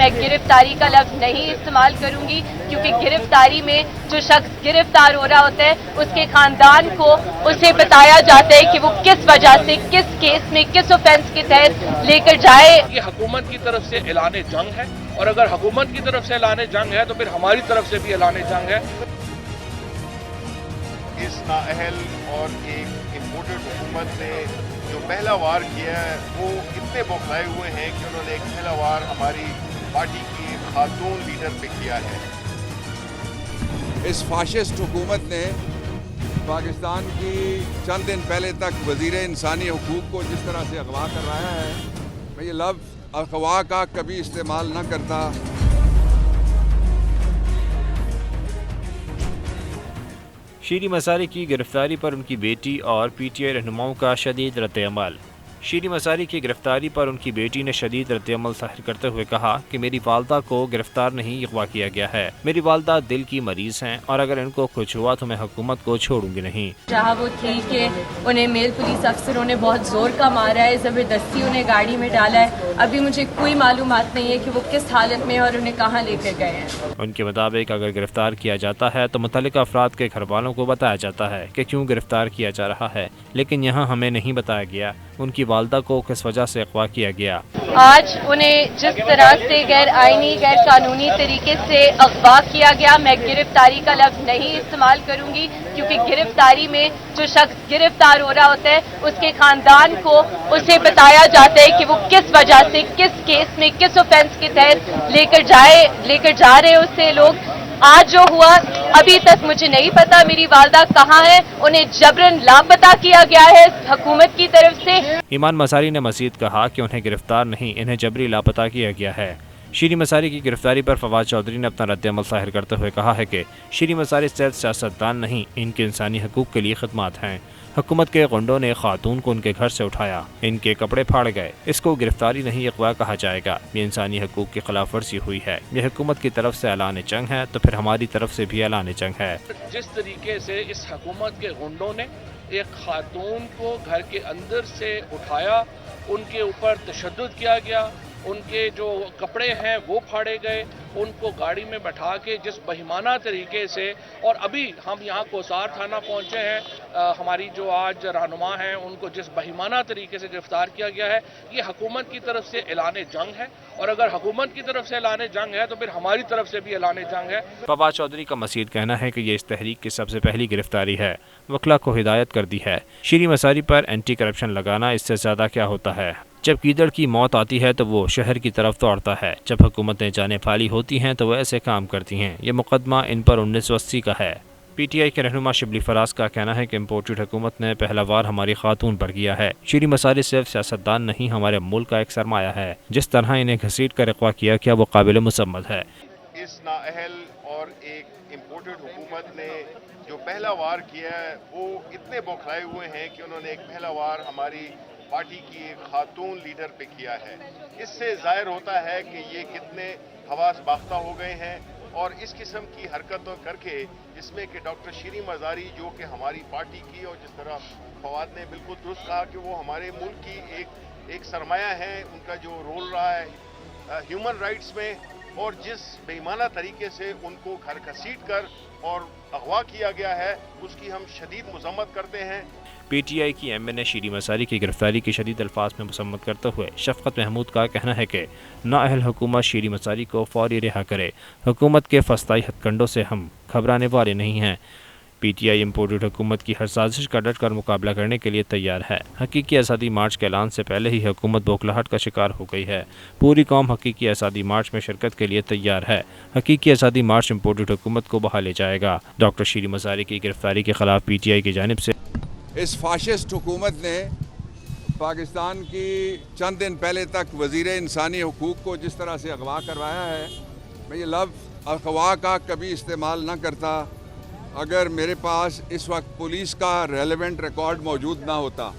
میں گرفتاری کا لفظ نہیں استعمال کروں گی، کیونکہ گرفتاری میں جو شخص گرفتار ہو رہا ہوتا ہے اس کے خاندان کو اسے بتایا جاتا ہے کہ وہ کس وجہ سے، کس کیس میں، کس اوفینس کے تحت لے کر جائے۔ یہ حکومت کی طرف سے اعلان جنگ ہے، اور اگر حکومت کی طرف سے اعلان جنگ ہے تو پھر ہماری طرف سے بھی اعلان جنگ ہے۔ اس نااہل اور ایک امپورٹڈ حکومت نے جو پہلا وار کیا ہے وہ اتنے بوکھلائے ہوئے ہیں کہ انہوں نے ایک پہلا وار ہماری پارٹی کی خاتون لیڈر پہ کیا ہے۔ اس فاشسٹ حکومت نے پاکستان کی چند دن پہلے تک وزیر انسانی حقوق کو جس طرح سے اغوا کر رہا ہے، میں یہ لفظ اغوا کا کبھی استعمال نہ کرتا۔ شیریں مساری کی گرفتاری پر ان کی بیٹی اور پی ٹی آئی رہنماؤں کا شدید رد عمل۔ شیریں مساری کی گرفتاری پر ان کی بیٹی نے شدید رد عمل ظاہر کرتے ہوئے کہا کہ میری والدہ کو گرفتار نہیں، اغوا کیا گیا ہے۔ میری والدہ دل کی مریض ہیں اور اگر ان کو کچھ ہوا تو میں حکومت کو چھوڑوں گی نہیں۔ جہاں وہ تھی کہ انہیں میل پولیس افسروں نے بہت زور کا مارا ہے، زبردستی انہیں گاڑی میں ڈالا ہے۔ ابھی مجھے کوئی معلومات نہیں ہے کہ وہ کس حالت میں اور انہیں کہاں لے کر گئے ہیں۔ ان کے مطابق اگر گرفتار کیا جاتا ہے تو متعلقہ افراد کے گھر والوں کو بتایا جاتا ہے کہ کیوں گرفتار کیا جا رہا ہے، لیکن یہاں ہمیں نہیں بتایا گیا ان کی والدہ کو کس وجہ سے اغوا کیا گیا۔ آج انہیں جس طرح سے غیر آئینی، غیر قانونی طریقے سے اغوا کیا گیا، میں گرفتاری کا لفظ نہیں استعمال کروں گی، کیونکہ گرفتاری میں جو شخص گرفتار ہو رہا ہوتا ہے اس کے خاندان کو اسے بتایا جاتا ہے کہ وہ کس وجہ سے، کس کیس میں، کس اوفینس کے تحت لے کر جا رہے اسے لوگ۔ آج جو ہوا ابھی تک مجھے نہیں پتا میری والدہ کہاں ہے، انہیں جبرن لاپتہ کیا گیا ہے حکومت کی طرف سے۔ ایمان مساری نے مزید کہا کہ انہیں گرفتار نہیں، انہیں جبری لاپتہ کیا گیا ہے۔ شیریں مساری کی گرفتاری پر فواد چودھری نے اپنا رد عمل ظاہر کرتے ہوئے کہا ہے کہ شیریں مساری صرف سیاستدان نہیں، ان کے انسانی حقوق کے لیے خدمات ہیں۔ حکومت کے غنڈوں نے خاتون کو ان کے گھر سے اٹھایا، ان کے کپڑے پھاڑ گئے، اس کو گرفتاری نہیں اغوا کہا جائے گا۔ یہ انسانی حقوق کی خلاف ورزی ہوئی ہے۔ یہ حکومت کی طرف سے اعلان جنگ ہے تو پھر ہماری طرف سے بھی اعلان جنگ ہے۔ جس طریقے سے اس حکومت کے غنڈوں نے ایک خاتون کو گھر کے اندر سے اٹھایا، ان کے اوپر تشدد کیا گیا، ان کے جو کپڑے ہیں وہ پھاڑے گئے، ان کو گاڑی میں بٹھا کے جس بہیمانہ طریقے سے، اور ابھی ہم یہاں کوسار تھانہ پہنچے ہیں، ہماری جو آج رہنما ہیں ان کو جس بہیمانہ طریقے سے گرفتار کیا گیا ہے، یہ حکومت کی طرف سے اعلان جنگ ہے، اور اگر حکومت کی طرف سے اعلان جنگ ہے تو پھر ہماری طرف سے بھی اعلان جنگ ہے۔ فواد چودھری کا مزید کہنا ہے کہ یہ اس تحریک کی سب سے پہلی گرفتاری ہے، وکلا کو ہدایت کر دی ہے۔ شیریں مساری پر اینٹی کرپشن لگانا اس سے زیادہ کیا ہوتا ہے؟ جب کیدڑ کی موت آتی ہے تو وہ شہر کی طرف دوڑتا ہے، جب حکومتیں جانے پھالی ہوتی ہیں تو وہ ایسے کام کرتی ہیں۔ یہ مقدمہ ان پر 1980 کا ہے۔ پی ٹی آئی کے رہنما شبلی فراز کا کہنا ہے کہ امپورٹڈ حکومت نے پہلا وار ہماری خاتون پر کیا ہے۔ شیریں مساری صرف سیاستدان نہیں، ہمارے ملک کا ایک سرمایہ ہے۔ جس طرح انہیں گھسیٹ کر اغوا کیا گیا وہ قابل مذمت ہے۔ اس نااہل اور ایک امپورٹڈ حکومت نے جو پہلا وار کیا ہے وہ اتنے بوکھلائے ہوئے ہیں کہ انہوں نے ایک پہلا وار ہماری پارٹی کی ایک خاتون لیڈر پہ کیا ہے۔ اس سے ظاہر ہوتا ہے کہ یہ کتنے حواس باختہ ہو گئے ہیں، اور اس قسم کی حرکتوں کر کے، جس میں کہ ڈاکٹر شیریں مساری جو کہ ہماری پارٹی کی، اور جس طرح فواد نے بالکل درست کہا کہ وہ ہمارے ملک کی ایک سرمایہ ہے، ان کا جو رول رہا ہے ہیومن رائٹس میں، اور جس بے ایمانہ طریقے سے ان کو گھر گھسیٹ کر اور اغوا کیا گیا ہے، اس کی ہم شدید مذمت کرتے ہیں۔ پی ٹی آئی کی ایم این نے شیریں مساری کی گرفتاری کی شدید الفاظ میں مذمت کرتے ہوئے شفقت محمود کا کہنا ہے کہ نااہل حکومت شیریں مساری کو فوری رہا کرے۔ حکومت کے فسطائی ہتھ کنڈوں سے ہم گھبرانے والے نہیں ہیں۔ پی ٹی آئی امپورٹڈ حکومت کی ہر سازش کا ڈٹ کر مقابلہ کرنے کے لیے تیار ہے۔ حقیقی آزادی مارچ کے اعلان سے پہلے ہی حکومت بوکھلاہٹ کا شکار ہو گئی ہے۔ پوری قوم حقیقی آزادی مارچ میں شرکت کے لیے تیار ہے۔ حقیقی آزادی مارچ امپورٹڈ حکومت کو بہا لے جائے گا۔ ڈاکٹر شیریں مساری کی گرفتاری کے خلاف پی ٹی آئی کی جانب سے اس فاشسٹ حکومت نے پاکستان کی چند دن پہلے تک وزیر انسانی حقوق کو جس طرح سے اغوا کروایا ہے، میں یہ لفظ اغوا کا کبھی استعمال نہ کرتا اگر میرے پاس اس وقت پولیس کا ریلیونٹ ریکارڈ موجود نہ ہوتا۔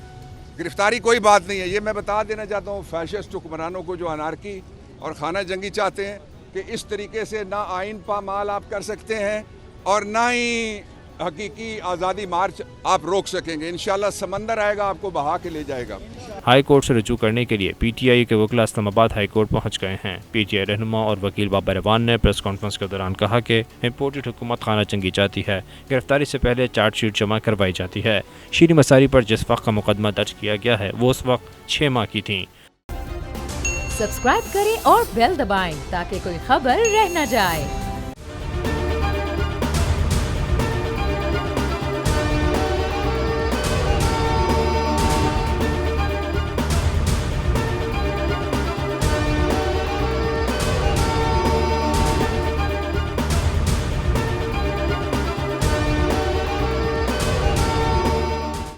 گرفتاری کوئی بات نہیں ہے، یہ میں بتا دینا چاہتا ہوں فیشسٹ حکمرانوں کو جو انارکی اور خانہ جنگی چاہتے ہیں کہ اس طریقے سے نہ آئین پامال آپ کر سکتے ہیں اور نہ ہی حقیقی آزادی مارچ آپ روک سکیں گے۔ انشاءاللہ سمندر آئے گا آپ کو بہا کے لے جائے گا۔ ہائی کورٹ سے رجوع کرنے کے لیے پی ٹی آئی کے وکلا اسلام آباد ہائی کورٹ پہنچ گئے ہیں۔ پی ٹی آئی رہنما اور وکیل بابر اعوان نے پریس کانفرنس کے دوران کہا کہ امپورٹڈ حکومت خانہ جنگی چاہتی ہے، گرفتاری سے پہلے چارج شیٹ جمع کروائی جاتی ہے۔ شیریں مساری پر جس وقت کا مقدمہ درج کیا گیا ہے وہ اس وقت 6 ماہ کی تھیں۔ سبسکرائب کریں اور بیل دبائیں تاکہ کوئی خبر رہ نہ جائے۔